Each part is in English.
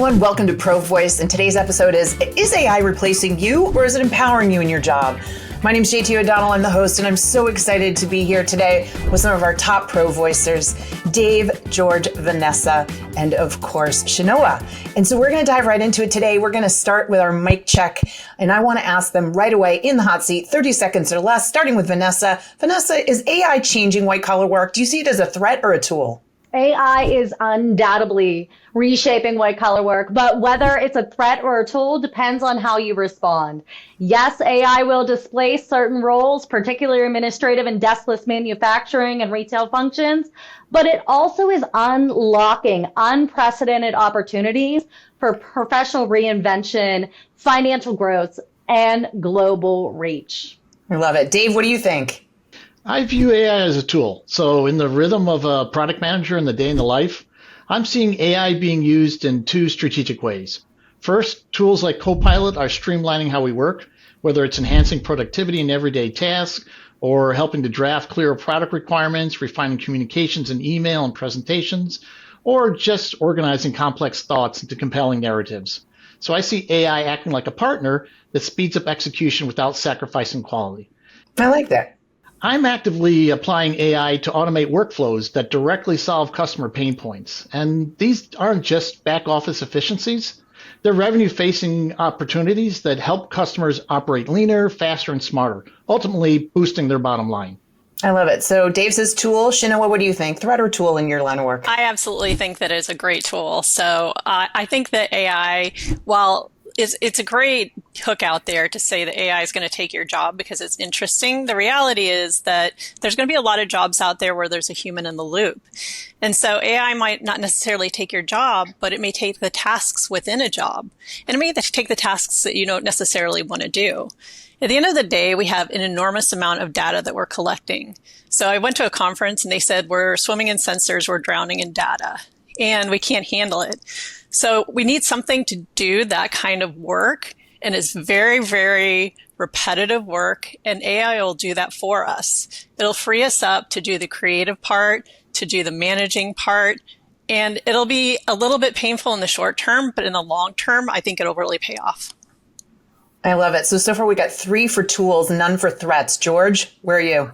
everyone. Welcome to Pro Voice. And today's episode is AI replacing you or is it empowering you in your job? My name is JT O'Donnell. I'm the host, and I'm so excited to be here today with some of our top Pro Voicers, Dave, George, Vanessa, and of course, Shanoa. And so we're going to dive right into it today. We're going to start with our mic check, and I want to ask them right away in the hot seat, 30 seconds or less, starting with Vanessa. Vanessa, is AI changing white-collar work? Do you see it as a threat or a tool? AI is undoubtedly reshaping white-collar work, but whether it's a threat or a tool depends on how you respond. Yes, AI will displace certain roles, particularly administrative and deskless manufacturing and retail functions, but it also is unlocking unprecedented opportunities for professional reinvention, financial growth, and global reach. I love it. Dave, what do you think? I view AI as a tool. So in the rhythm of a product manager in the day in the life, I'm seeing AI being used in two strategic ways. First, tools like Copilot are streamlining how we work, whether it's enhancing productivity in everyday tasks or helping to draft clearer product requirements, refining communications in email and presentations, or just organizing complex thoughts into compelling narratives. So I see AI acting like a partner that speeds up execution without sacrificing quality. I like that. I'm actively applying AI to automate workflows that directly solve customer pain points. And these aren't just back office efficiencies. They're revenue-facing opportunities that help customers operate leaner, faster, and smarter, ultimately boosting their bottom line. I love it. So Dave says tool. Shanoa, what do you think? Threat or tool in your line of work? I absolutely think that it's a great tool. So I think that AI, while it's a great hook out there to say that AI is going to take your job because it's interesting. The reality is that there's going to be a lot of jobs out there where there's a human in the loop. And so AI might not necessarily take your job, but it may take the tasks within a job. And it may take the tasks that you don't necessarily want to do. At the end of the day, we have an enormous amount of data that we're collecting. So I went to a conference and they said, we're swimming in sensors, we're drowning in data, and we can't handle it. So we need something to do that kind of work, and it's very, very repetitive work, and AI will do that for us. It'll free us up to do the creative part, to do the managing part, and it'll be a little bit painful in the short term, but in the long term, I think it'll really pay off. I love it. So far we got 3 for tools, none for threats. George, where are you?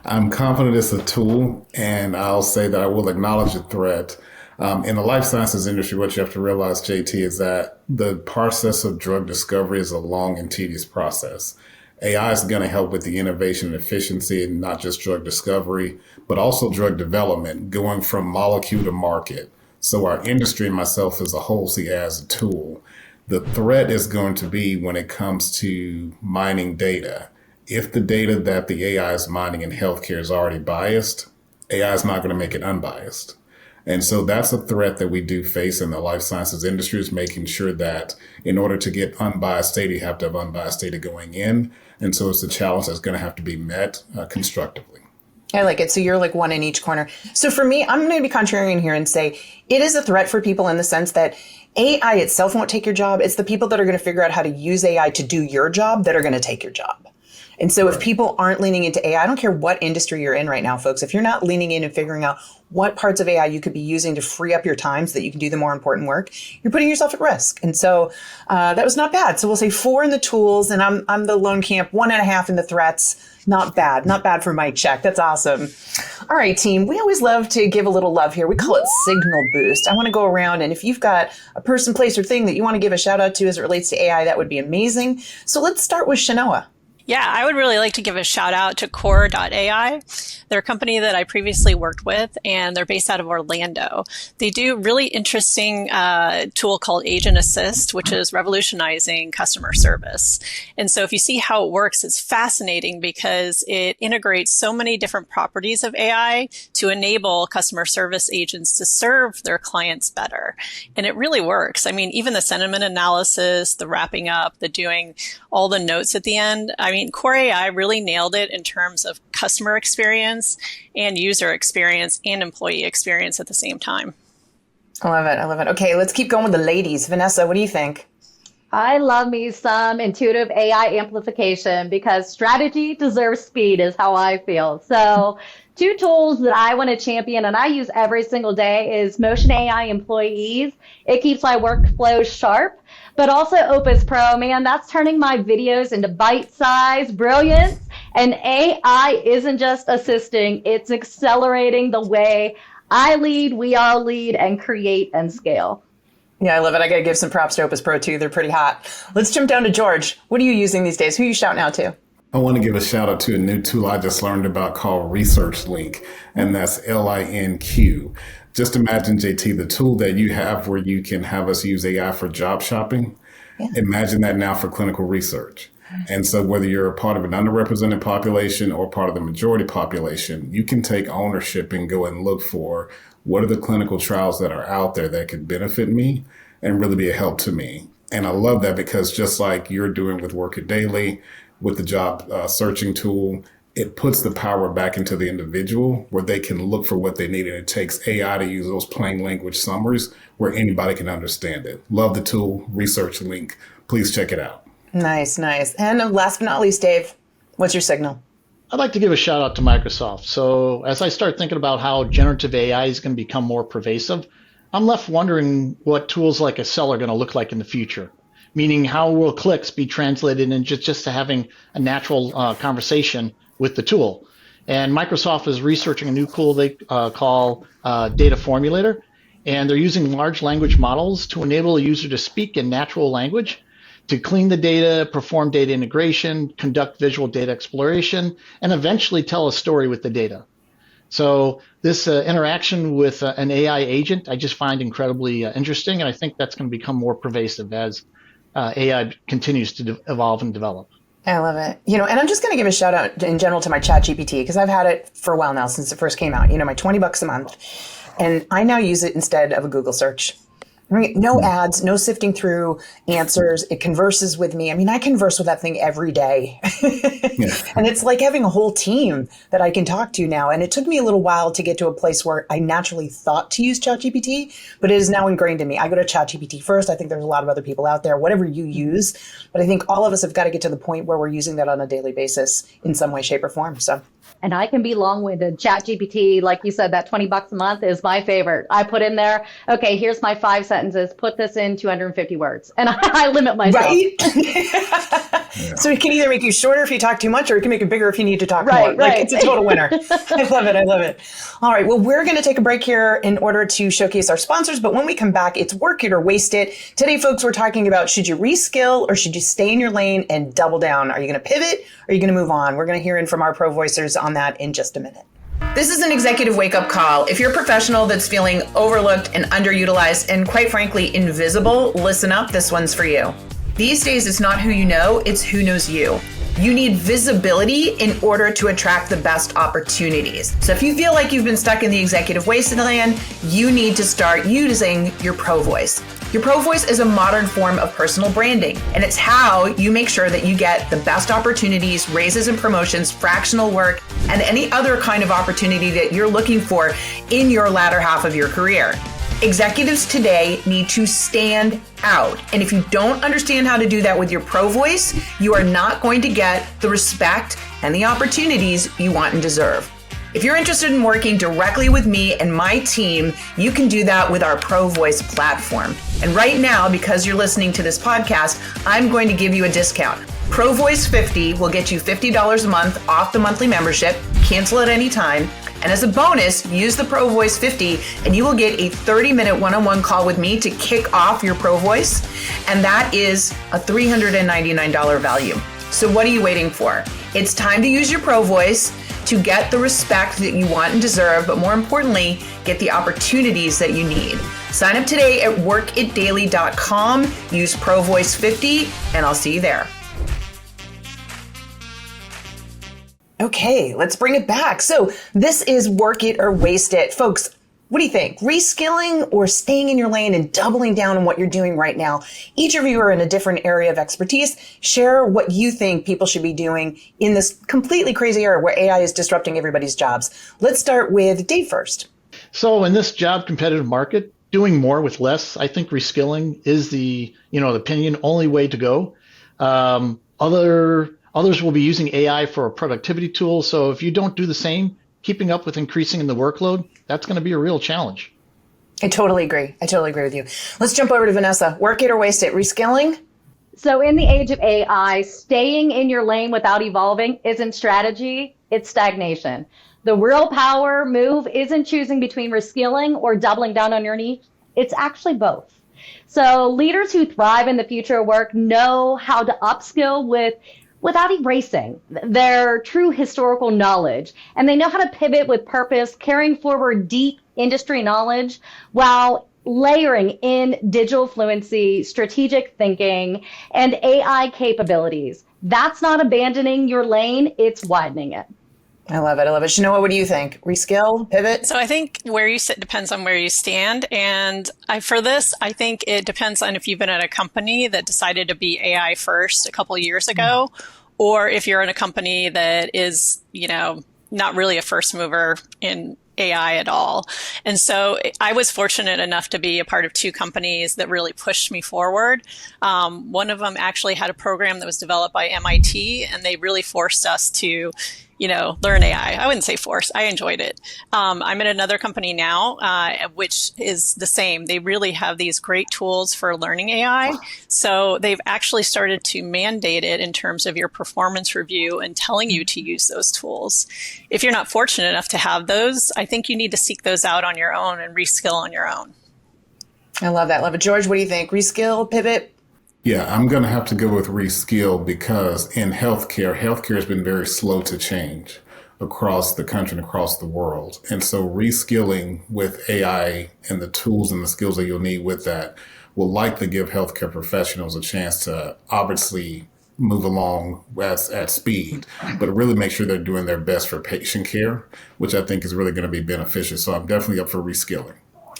I'm confident it's a tool, and I'll say that I will acknowledge the threat. In the life sciences industry, what you have to realize, JT, is that the process of drug discovery is a long and tedious process. AI is going to help with the innovation and efficiency, and not just drug discovery, but also drug development, going from molecule to market. So our industry and myself as a whole see it as a tool. The threat is going to be when it comes to mining data. If the data that the AI is mining in healthcare is already biased, AI is not going to make it unbiased. And so that's a threat that we do face in the life sciences industry, is making sure that in order to get unbiased data, you have to have unbiased data going in. And so it's a challenge that's going to have to be met constructively. I like it. So you're like one in each corner. So for me, I'm going to be contrarian here and say it is a threat for people in the sense that AI itself won't take your job. It's the people that are going to figure out how to use AI to do your job that are going to take your job. And so if people aren't leaning into AI, I don't care what industry you're in right now, folks, if you're not leaning in and figuring out what parts of AI you could be using to free up your time so that you can do the more important work, you're putting yourself at risk. And so that was not bad. So we'll say 4 in the tools, and I'm the lone camp, 1.5 in the threats. Not bad. Not bad for mic check. That's awesome. All right, team. We always love to give a little love here. We call it signal boost. I want to go around, and if you've got a person, place, or thing that you want to give a shout out to as it relates to AI, that would be amazing. So let's start with Shanoa. Yeah, I would really like to give a shout out to Core.ai. They're a company that I previously worked with, and they're based out of Orlando. They do really interesting tool called Agent Assist, which is revolutionizing customer service. And so if you see how it works, it's fascinating because it integrates so many different properties of AI to enable customer service agents to serve their clients better. And it really works. I mean, even the sentiment analysis, the wrapping up, the doing all the notes at the end. I mean, Core AI really nailed it in terms of customer experience and user experience and employee experience at the same time. I love it. I love it. Okay, let's keep going with the ladies. Vanessa, what do you think? I love me some intuitive AI amplification because strategy deserves speed, is how I feel. So, two tools that I want to champion and I use every single day is Motion AI Employees. It keeps my workflow sharp, but also Opus Pro. Man, that's turning my videos into bite-sized brilliance. And AI isn't just assisting, it's accelerating the way I lead, we all lead, and create and scale. Yeah, I love it. I got to give some props to Opus Pro too. They're pretty hot. Let's jump down to George. What are you using these days? Who are you shouting out to? I want to give a shout out to a new tool I just learned about called Research Link, and that's LINQ. Just imagine, JT, the tool that you have where you can have us use AI for job shopping. Yeah. Imagine that now for clinical research. And so whether you're a part of an underrepresented population or part of the majority population, you can take ownership and go and look for what are the clinical trials that are out there that could benefit me and really be a help to me. And I love that because just like you're doing with Work It Daily, with the job searching tool, it puts the power back into the individual where they can look for what they need. And it takes AI to use those plain language summaries where anybody can understand it. Love the tool, Research Link. Please check it out. Nice, nice. And last but not least, Dave, what's your signal? I'd like to give a shout out to Microsoft. So as I start thinking about how generative AI is going to become more pervasive, I'm left wondering what tools like Excel are going to look like in the future. Meaning how will clicks be translated into just to having a natural conversation with the tool. And Microsoft is researching a new tool they call Data Formulator. And they're using large language models to enable a user to speak in natural language, to clean the data, perform data integration, conduct visual data exploration, and eventually tell a story with the data. So this interaction with an AI agent, I just find incredibly interesting, and I think that's going to become more pervasive as AI continues to evolve and develop. I love it. And I'm just going to give a shout out in general to my ChatGPT because I've had it for a while now since it first came out, my $20 a month. And I now use it instead of a Google search. No ads, no sifting through answers. It converses with me. I converse with that thing every day. And it's like having a whole team that I can talk to now. And it took me a little while to get to a place where I naturally thought to use ChatGPT, but it is now ingrained in me. I go to ChatGPT first. I think there's a lot of other people out there, whatever you use. But I think all of us have got to get to the point where we're using that on a daily basis in some way, shape, or form. So. And I can be long-winded. ChatGPT, like you said, that $20 a month is my favorite. I put in there, okay, here's my 5 sentences. Put this in 250 words. And I limit myself. Right? So it can either make you shorter if you talk too much, or it can make it bigger if you need to talk more. Like, it's a total winner. I love it. I love it. All right. Well, we're going to take a break here in order to showcase our sponsors. But when we come back, it's work it or waste it. Today, folks, we're talking about should you reskill or should you stay in your lane and double down? Are you going to pivot or are you going to move on? We're going to hear in from our pro voicers on that in just a minute. This is an executive wake-up call. If you're a professional that's feeling overlooked and underutilized and quite frankly invisible, listen up, this one's for you. These days, it's not who you know, it's who knows you. You need visibility in order to attract the best opportunities. So if you feel like you've been stuck in the executive wasteland, you need to start using your Pro Voice. Your Pro Voice is a modern form of personal branding, and it's how you make sure that you get the best opportunities, raises and promotions, fractional work, and any other kind of opportunity that you're looking for in your latter half of your career. Executives today need to stand out. And if you don't understand how to do that with your Pro Voice, you are not going to get the respect and the opportunities you want and deserve. If you're interested in working directly with me and my team, you can do that with our Pro Voice platform. And right now, because you're listening to this podcast, I'm going to give you a discount. Pro Voice 50 will get you $50 a month off the monthly membership. Cancel at any time. And as a bonus, use the Pro Voice 50 and you will get a 30-minute one-on-one call with me to kick off your Pro Voice. And that is a $399 value. So what are you waiting for? It's time to use your Pro Voice to get the respect that you want and deserve, but more importantly, get the opportunities that you need. Sign up today at workitdaily.com, use Pro Voice 50, and I'll see you there. Okay, let's bring it back. So this is Work It or Waste It. Folks, what do you think? Reskilling or staying in your lane and doubling down on what you're doing right now? Each of you are in a different area of expertise. Share what you think people should be doing in this completely crazy era where AI is disrupting everybody's jobs. Let's start with Dave first. So in this job competitive market, doing more with less. I think reskilling is the opinion only way to go. Others will be using AI for a productivity tool. So if you don't do the same, keeping up with increasing in the workload, that's going to be a real challenge. I totally agree. I totally agree with you. Let's jump over to Vanessa. Work it or waste it. Reskilling? So in the age of AI, staying in your lane without evolving isn't strategy, it's stagnation. The real power move isn't choosing between reskilling or doubling down on your niche. It's actually both. So leaders who thrive in the future of work know how to upskill without erasing their true historical knowledge. And they know how to pivot with purpose, carrying forward deep industry knowledge while layering in digital fluency, strategic thinking, and AI capabilities. That's not abandoning your lane, it's widening it. I love it. I love it. Shanoa, what do you think? Reskill, pivot? So I think where you sit depends on where you stand. And for this, I think it depends on if you've been at a company that decided to be AI first a couple of years ago, or if you're in a company that is, not really a first mover in AI at all. And so I was fortunate enough to be a part of two companies that really pushed me forward. One of them actually had a program that was developed by MIT, and they really forced us to learn AI. I wouldn't say force. I enjoyed it. I'm at another company now, which is the same. They really have these great tools for learning AI. So they've actually started to mandate it in terms of your performance review and telling you to use those tools. If you're not fortunate enough to have those, I think you need to seek those out on your own and reskill on your own. I love that. Love it. George, what do you think? Reskill, pivot? Yeah, I'm going to have to go with reskill because in healthcare has been very slow to change across the country and across the world. And so reskilling with AI and the tools and the skills that you'll need with that will likely give healthcare professionals a chance to obviously move along at speed, but really make sure they're doing their best for patient care, which I think is really going to be beneficial. So I'm definitely up for reskilling.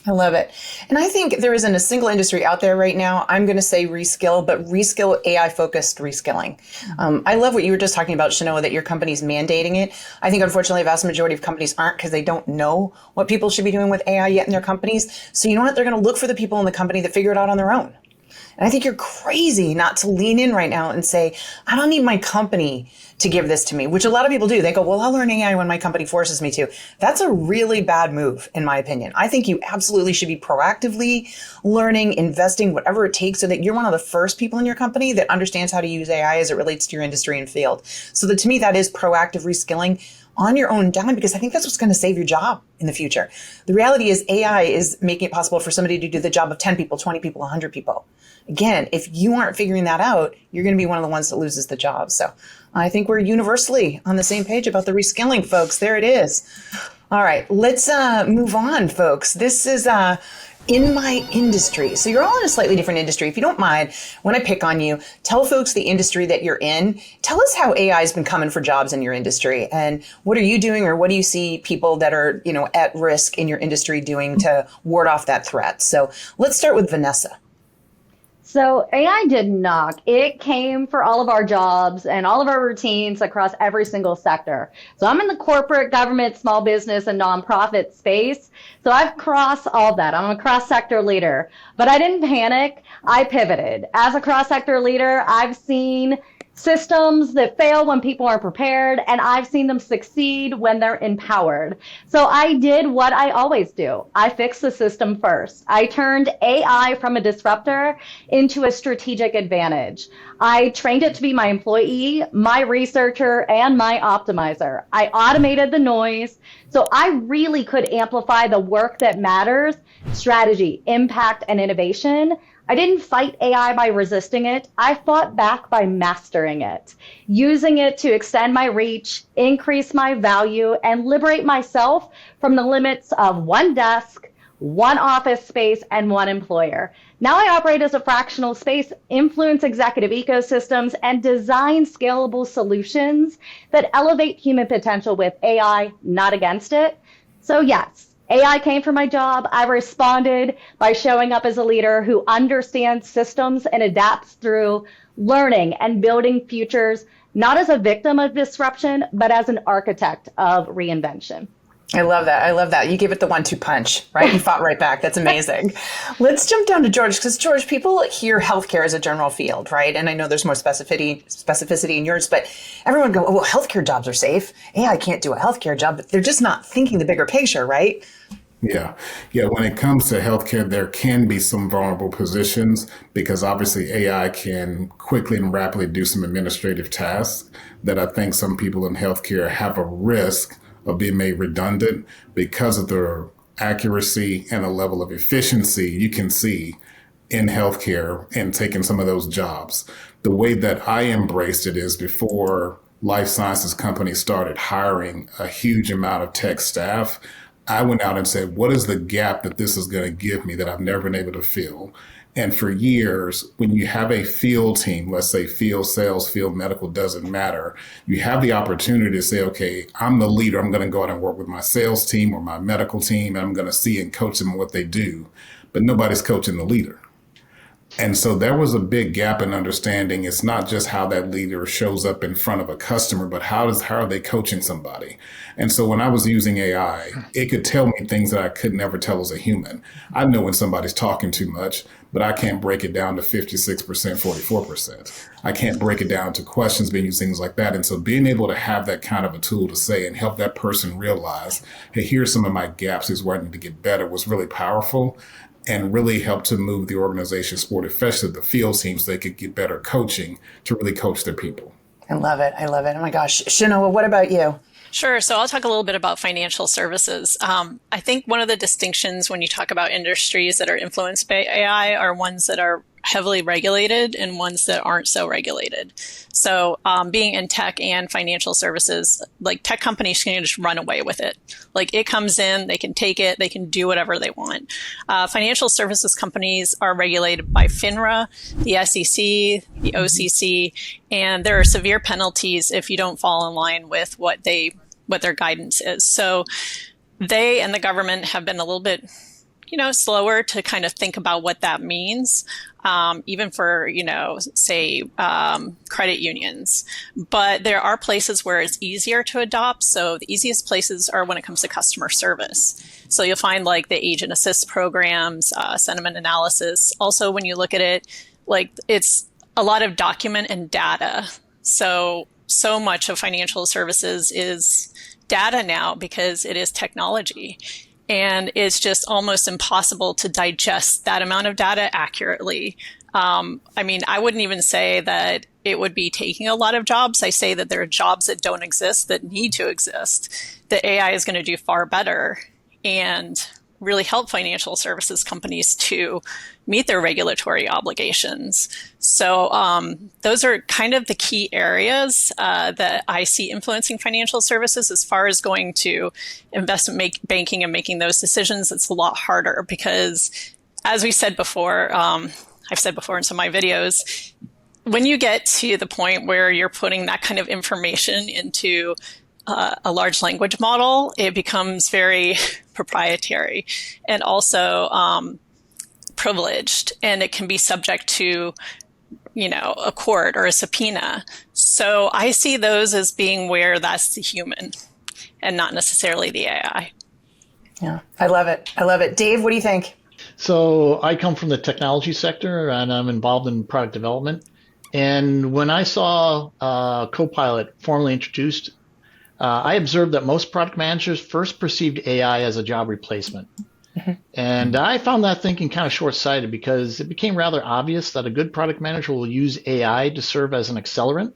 I love it. And I think there isn't a single industry out there right now. I'm going to say reskill, but reskill AI-focused reskilling. I love what you were just talking about, Shanoa, that your company's mandating it. I think, unfortunately, a vast majority of companies aren't because they don't know what people should be doing with AI yet in their companies. So you know what? They're going to look for the people in the company that figure it out on their own. And I think you're crazy not to lean in right now and say, I don't need my company to give this to me, which a lot of people do. They go, well, I'll learn AI when my company forces me to. That's a really bad move, in my opinion. I think you absolutely should be proactively learning, investing, whatever it takes so that you're one of the first people in your company that understands how to use AI as it relates to your industry and field. So that to me, that is proactive reskilling on your own dime, because I think that's what's going to save your job in the future. The reality is AI is making it possible for somebody to do the job of 10 people, 20 people, 100 people. Again, if you aren't figuring that out, you're going to be one of the ones that loses the job. So I think we're universally on the same page about the reskilling, folks. There it is. All right, let's move on, folks. This is in my industry. So you're all in a slightly different industry. If you don't mind, when I pick on you, tell folks the industry that you're in. Tell us how AI has been coming for jobs in your industry, and what are you doing, or what do you see people that are, at risk in your industry doing to ward off that threat? So let's start with Vanessa. So AI did knock. It came for all of our jobs and all of our routines across every single sector. So I'm in the corporate, government, small business, and nonprofit space. So I've crossed all of that. I'm a cross-sector leader. But I didn't panic. I pivoted. As a cross-sector leader, I've seen systems that fail when people aren't prepared, and I've seen them succeed when they're empowered. So I did what I always do. I fixed the system first. I turned AI from a disruptor into a strategic advantage. I trained it to be my employee, my researcher, and my optimizer. I automated the noise, so I really could amplify the work that matters: strategy, impact, and innovation. I didn't fight AI by resisting it. I fought back by mastering it, using it to extend my reach, increase my value, and liberate myself from the limits of one desk, one office space, and one employer. Now I operate as a fractional space, influence executive ecosystems, and design scalable solutions that elevate human potential with AI, not against it. So yes, AI came for my job. I responded by showing up as a leader who understands systems and adapts through learning and building futures, not as a victim of disruption, but as an architect of reinvention. I love that. I love that. You gave it the 1-2 punch, right? You fought right back. That's amazing. Let's jump down to George, because George, people hear healthcare as a general field, right? And I know there's more specificity in yours, but everyone go, oh, well, healthcare jobs are safe. AI can't do a healthcare job, but they're just not thinking the bigger picture, right? Yeah. Yeah. When it comes to healthcare, there can be some vulnerable positions because obviously AI can quickly and rapidly do some administrative tasks that I think some people in healthcare have a risk of being made redundant because of the accuracy and the level of efficiency you can see in healthcare and taking some of those jobs. The way that I embraced it is before life sciences companies started hiring a huge amount of tech staff, I went out and said, what is the gap that this is going to give me that I've never been able to fill? And for years, when you have a field team, let's say field sales, field medical, doesn't matter, you have the opportunity to say, okay, I'm the leader. I'm going to go out and work with my sales team or my medical team, and I'm going to see and coach them on what they do. But nobody's coaching the leader. And so there was a big gap in understanding. It's not just how that leader shows up in front of a customer, but how are they coaching somebody? And so when I was using AI, it could tell me things that I could never tell as a human. I know when somebody's talking too much, but I can't break it down to 56%, 44%. I can't break it down to questions being used, things like that. And so being able to have that kind of a tool to say and help that person realize, hey, here's some of my gaps, here's where I need to get better, was really powerful and really helped to move the organization forward, especially the field teams, so they could get better coaching to really coach their people. I love it. I love it. Oh my gosh. Shinoa, what about you? Sure. So I'll talk a little bit about financial services. I think one of the distinctions when you talk about industries that are influenced by AI are ones that are heavily regulated and ones that aren't so regulated. So being in tech and financial services, like tech companies can just run away with it. Like it comes in, they can take it, they can do whatever they want. Financial services companies are regulated by FINRA, the SEC, the OCC, and there are severe penalties if you don't fall in line with what their guidance is. So they and the government have been a little bit slower to kind of think about what that means, even for, say, credit unions. But there are places where it's easier to adopt. So the easiest places are when it comes to customer service. So you'll find like the agent assist programs, sentiment analysis. Also, when you look at it, like it's a lot of document and data. So much of financial services is data now because it is technology. And it's just almost impossible to digest that amount of data accurately. I wouldn't even say that it would be taking a lot of jobs. I say that there are jobs that don't exist that need to exist. The AI is going to do far better and really help financial services companies to meet their regulatory obligations. So those are kind of the key areas that I see influencing financial services as far as going to investment banking and making those decisions. It's a lot harder because, as we said before, I've said before in some of my videos, when you get to the point where you're putting that kind of information into a large language model, it becomes very proprietary and also privileged, and it can be subject to, a court or a subpoena. So I see those as being where that's the human and not necessarily the AI. Yeah, I love it. I love it. Dave, what do you think? So I come from the technology sector and I'm involved in product development. And when I saw Copilot formally introduced, I observed that most product managers first perceived AI as a job replacement. Mm-hmm. And I found that thinking kind of short-sighted because it became rather obvious that a good product manager will use AI to serve as an accelerant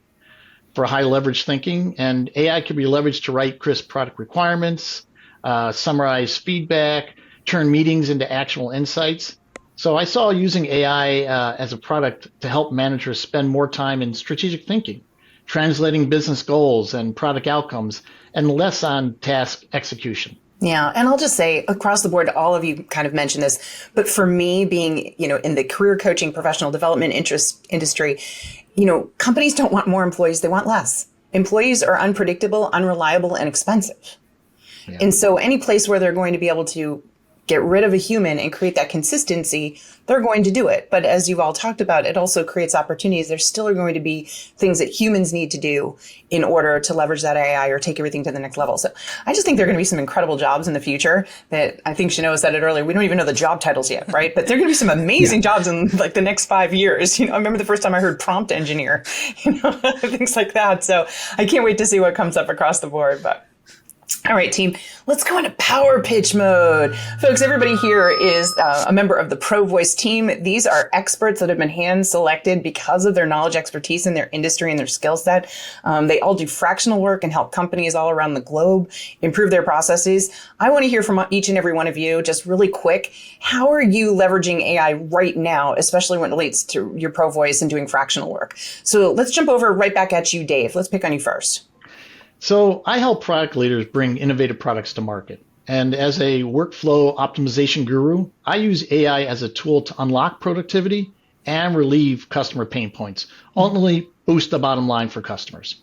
for high leverage thinking. And AI can be leveraged to write crisp product requirements, summarize feedback, turn meetings into actionable insights. So I saw using AI as a product to help managers spend more time in strategic thinking, translating business goals and product outcomes, and less on task execution. Yeah. And I'll just say across the board, all of you kind of mentioned this, but for me being, in the career coaching, professional development industry, companies don't want more employees. They want less. Employees are unpredictable, unreliable, and expensive. Yeah. And so any place where they're going to be able to get rid of a human and create that consistency, they're going to do it. But as you've all talked about, it also creates opportunities. There still are going to be things that humans need to do in order to leverage that AI or take everything to the next level. So I just think there are going to be some incredible jobs in the future that I think Shanoa said it earlier. We don't even know the job titles yet, right? But there are going to be some amazing jobs in like the next 5 years. I remember the first time I heard prompt engineer, things like that. So I can't wait to see what comes up across the board. But all right, team, let's go into power pitch mode. Folks, everybody here is a member of the ProVoice team. These are experts that have been hand selected because of their knowledge, expertise in their industry and their skill set. They all do fractional work and help companies all around the globe improve their processes. I want to hear from each and every one of you, just really quick. How are you leveraging AI right now, especially when it relates to your ProVoice and doing fractional work? So let's jump over right back at you, Dave. Let's pick on you first. So I help product leaders bring innovative products to market. And as a workflow optimization guru, I use AI as a tool to unlock productivity and relieve customer pain points, ultimately boost the bottom line for customers.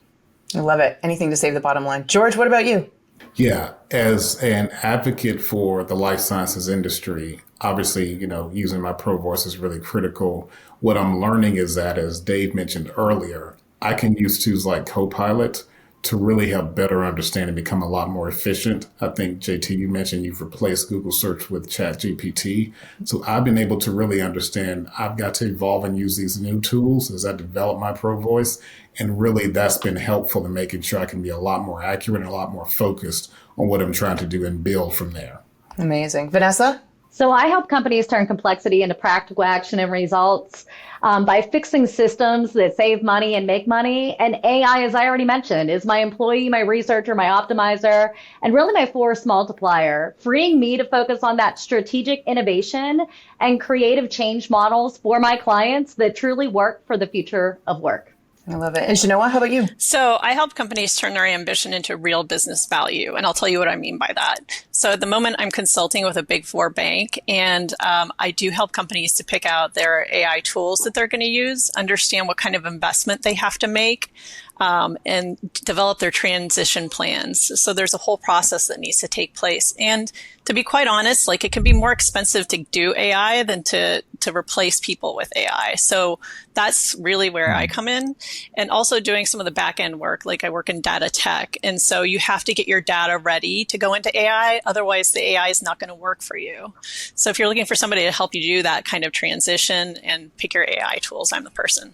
I love it. Anything to save the bottom line. George, what about you? Yeah, as an advocate for the life sciences industry, obviously, using my ProVoice is really critical. What I'm learning is that, as Dave mentioned earlier, I can use tools like Copilot to really help better understand and become a lot more efficient. I think, JT, you mentioned you've replaced Google search with ChatGPT. So I've been able to really understand I've got to evolve and use these new tools as I develop my ProVoice. And really that's been helpful in making sure I can be a lot more accurate and a lot more focused on what I'm trying to do and build from there. Amazing. Vanessa? So I help companies turn complexity into practical action and results by fixing systems that save money and make money. And AI, as I already mentioned, is my employee, my researcher, my optimizer, and really my force multiplier, freeing me to focus on that strategic innovation and creative change models for my clients that truly work for the future of work. I love it. And Shanoa, how about you? So I help companies turn their ambition into real business value. And I'll tell you what I mean by that. So at the moment, I'm consulting with a Big Four bank, and I do help companies to pick out their AI tools that they're going to use, understand what kind of investment they have to make, and develop their transition plans. So there's a whole process that needs to take place. And to be quite honest, it can be more expensive to do AI than to replace people with AI. So that's really where I come in. And also doing some of the back end work, I work in data tech. And so you have to get your data ready to go into AI. Otherwise, the AI is not going to work for you. So if you're looking for somebody to help you do that kind of transition and pick your AI tools, I'm the person.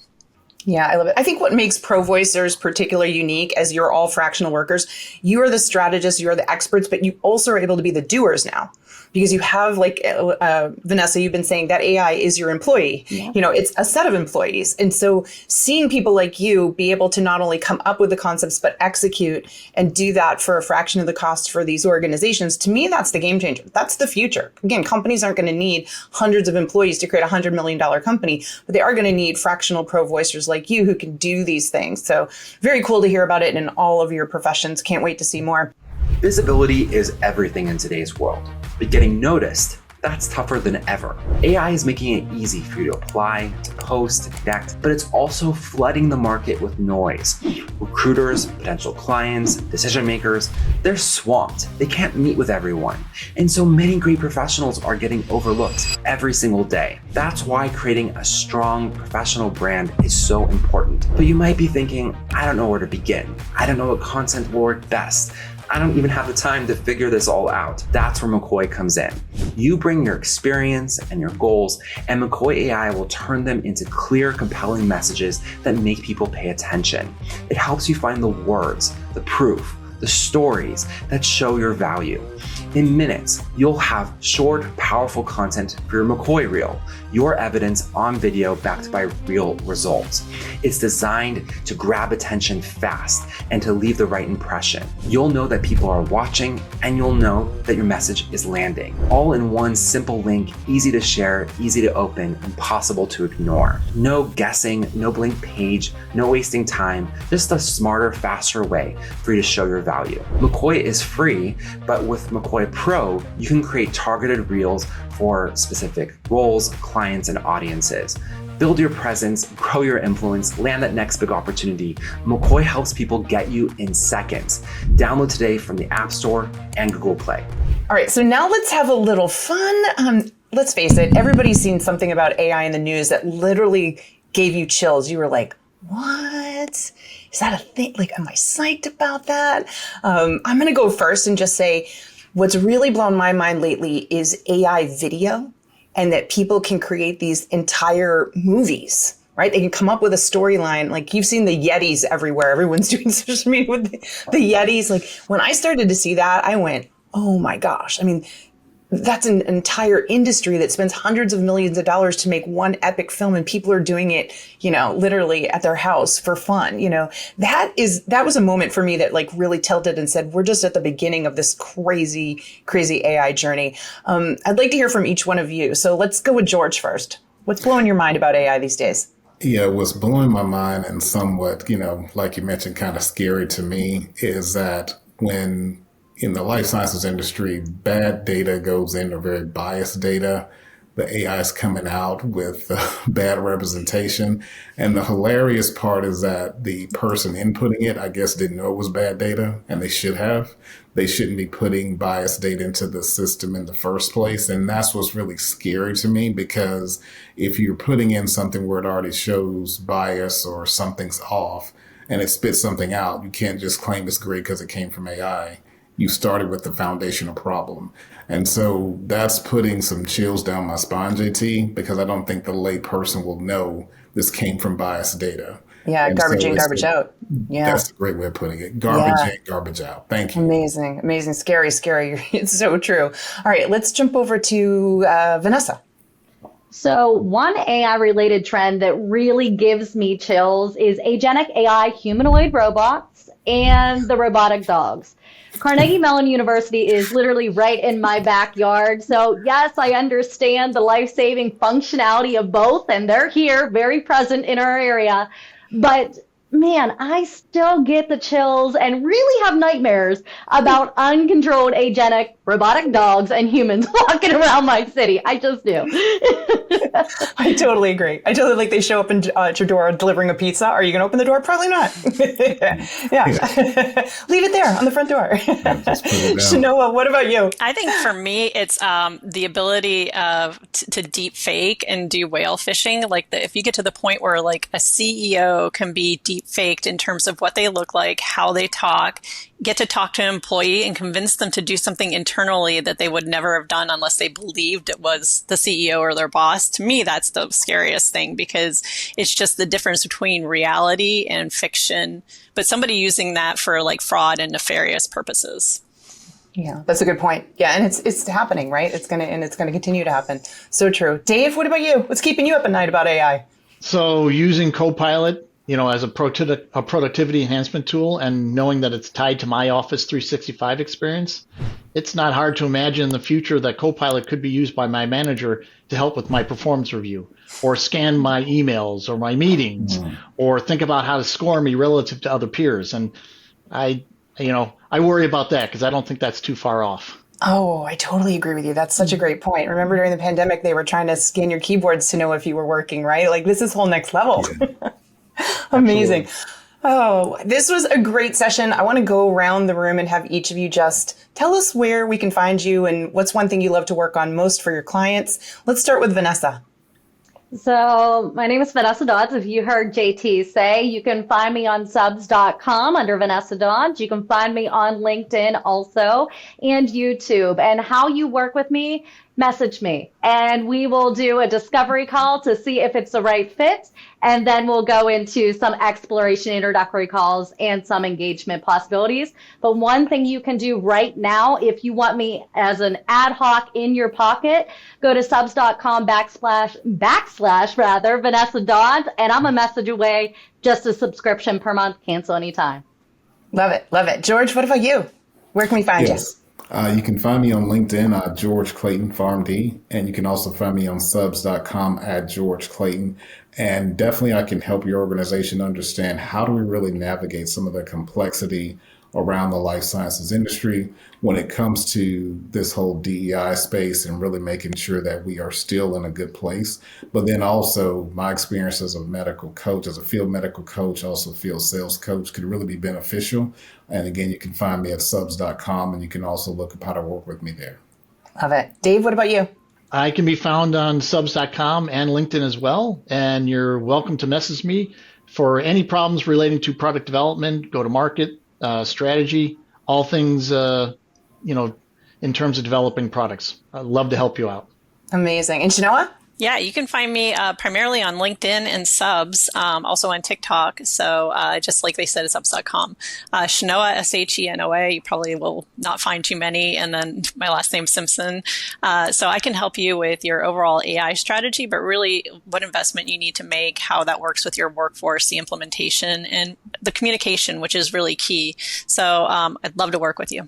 Yeah, I love it. I think what makes ProVoicers particularly unique, as you're all fractional workers, you are the strategists, you are the experts, but you also are able to be the doers now. Because you have, Vanessa, you've been saying that AI is your employee. Yeah. It's a set of employees. And so seeing people like you be able to not only come up with the concepts, but execute and do that for a fraction of the cost for these organizations, to me, that's the game changer. That's the future. Again, companies aren't going to need hundreds of employees to create a $100 million company, but they are going to need fractional ProVoicers like you who can do these things. So very cool to hear about it in all of your professions. Can't wait to see more. Visibility is everything in today's world, but getting noticed, that's tougher than ever. AI is making it easy for you to apply, to post, to connect, but it's also flooding the market with noise. Recruiters, potential clients, decision makers, they're swamped. They can't meet with everyone. And so many great professionals are getting overlooked every single day. That's why creating a strong professional brand is so important. But you might be thinking, I don't know where to begin. I don't know what content will work best. I don't even have the time to figure this all out. That's where McCoy comes in. You bring your experience and your goals, and McCoy AI will turn them into clear, compelling messages that make people pay attention. It helps you find the words, the proof, the stories that show your value. In minutes, you'll have short, powerful content for your McCoy Reel, your evidence on video backed by real results. It's designed to grab attention fast and to leave the right impression. You'll know that people are watching, and you'll know that your message is landing. All in one simple link, easy to share, easy to open, impossible to ignore. No guessing, no blank page, no wasting time, just a smarter, faster way for you to show your value. McCoy is free, but with McCoy Pro, you can create targeted reels for specific roles, clients, and audiences. Build your presence, grow your influence, land that next big opportunity. McCoy helps people get you in seconds. Download today from the App Store and Google Play. All right, so now let's have a little fun. Let's face it, everybody's seen something about AI in the news that literally gave you chills. You were like, what? Is that a thing? Like, am I psyched about that? I'm going to go first and just say what's really blown my mind lately is AI video, and that people can create these entire movies, right? They can come up with a storyline. Like, you've seen the Yetis everywhere. Everyone's doing social media with the Yetis. Like, when I started to see that, I went, oh my gosh. I mean, that's an entire industry that spends hundreds of millions of dollars to make one epic film, and people are doing it, literally at their house for fun. That was a moment for me that like really tilted and said, we're just at the beginning of this crazy, crazy AI journey. I'd like to hear from each one of you. So let's go with George first. What's blowing your mind about AI these days? Yeah, what's blowing my mind and somewhat, like you mentioned, kind of scary to me is that when in the life sciences industry, bad data goes into very biased data. The AI is coming out with bad representation. And the hilarious part is that the person inputting it, I guess, didn't know it was bad data, and they should have. They shouldn't be putting biased data into the system in the first place. And that's what's really scary to me, because if you're putting in something where it already shows bias or something's off and it spits something out, you can't just claim it's great because it came from AI. You started with the foundational problem. And so that's putting some chills down my spine, JT, because I don't think the lay person will know this came from biased data. Yeah, and garbage in, garbage out. Yeah. That's a great way of putting it. Garbage in, garbage out. Thank you. Amazing, amazing. Scary, scary. It's so true. All right, let's jump over to Vanessa. So one AI related trend that really gives me chills is agentic AI humanoid robots and the robotic dogs. Carnegie Mellon University is literally right in my backyard. So yes, I understand the life-saving functionality of both, and they're here, very present in our area. But man, I still get the chills and really have nightmares about uncontrolled agentic robotic dogs and humans walking around my city. I just do. I totally agree. I totally, like, they show up at your door delivering a pizza. Are you going to open the door? Probably not. Yeah. Leave it there on the front door. Shanoa, what about you? I think for me, it's the ability to deep fake and do whale fishing. Like if you get to the point where like a CEO can be deep faked in terms of what they look like, how they talk, get to talk to an employee and convince them to do something internally that they would never have done unless they believed it was the CEO or their boss. To me, that's the scariest thing, because it's just the difference between reality and fiction, but somebody using that for like fraud and nefarious purposes. Yeah, that's a good point. Yeah, and it's happening, right? It's gonna continue to happen. So true. Dave, what about you? What's keeping you up at night about AI? So using Copilot, as a productivity enhancement tool, and knowing that it's tied to my Office 365 experience, it's not hard to imagine in the future that Copilot could be used by my manager to help with my performance review, or scan my emails or my meetings, or think about how to score me relative to other peers. And I worry about that because I don't think that's too far off. Oh, I totally agree with you. That's such a great point. Remember during the pandemic, they were trying to scan your keyboards to know if you were working, right? Like, this is whole next level. Yeah. Amazing. Absolutely. Oh, this was a great session. I want to go around the room and have each of you just tell us where we can find you and what's one thing you love to work on most for your clients. Let's start with Vanessa. So my name is Vanessa Dodds. If you heard JT say, you can find me on subs.com under Vanessa Dodds. You can find me on LinkedIn also, and YouTube. And how you work with me, message me and we will do a discovery call to see if it's the right fit. And then we'll go into some exploration introductory calls and some engagement possibilities. But one thing you can do right now, if you want me as an ad hoc in your pocket, go to subs.com backslash Vanessa Dodds, and I'm a message away, just a subscription per month, cancel anytime. Love it. Love it. George, what about you? Where can we find you? You can find me on LinkedIn, George Clayton, PharmD, and you can also find me on subs.com @George Clayton. And definitely I can help your organization understand how do we really navigate some of the complexity around the life sciences industry when it comes to this whole DEI space and really making sure that we are still in a good place. But then also my experience as a medical coach, as a field medical coach, also field sales coach, could really be beneficial. And again, you can find me at subs.com, and you can also look up how to work with me there. Love it. Dave, what about you? I can be found on subs.com and LinkedIn as well. And you're welcome to message me for any problems relating to product development, go to market, strategy, all things, in terms of developing products. I'd love to help you out. Amazing. And Shanoa? Yeah, you can find me primarily on LinkedIn and Subs, also on TikTok. So just like they said, it's subs.com. Shenoa, Shenoa, you probably will not find too many. And then my last name, Simpson. So I can help you with your overall AI strategy, but really what investment you need to make, how that works with your workforce, the implementation, and the communication, which is really key. So I'd love to work with you.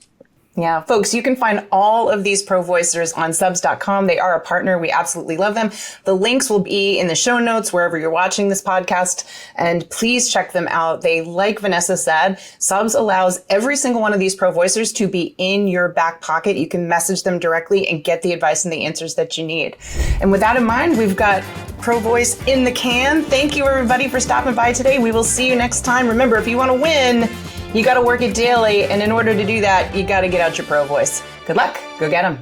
Yeah, folks, you can find all of these Pro Voicers on subs.com. They are a partner. We absolutely love them. The links will be in the show notes wherever you're watching this podcast. And please check them out. They, like Vanessa said, Subs allows every single one of these Pro Voicers to be in your back pocket. You can message them directly and get the advice and the answers that you need. And with that in mind, we've got Pro Voice in the can. Thank you, everybody, for stopping by today. We will see you next time. Remember, if you want to win, you got to work it daily. And in order to do that, you got to get out your Pro Voice. Good luck. Go get them.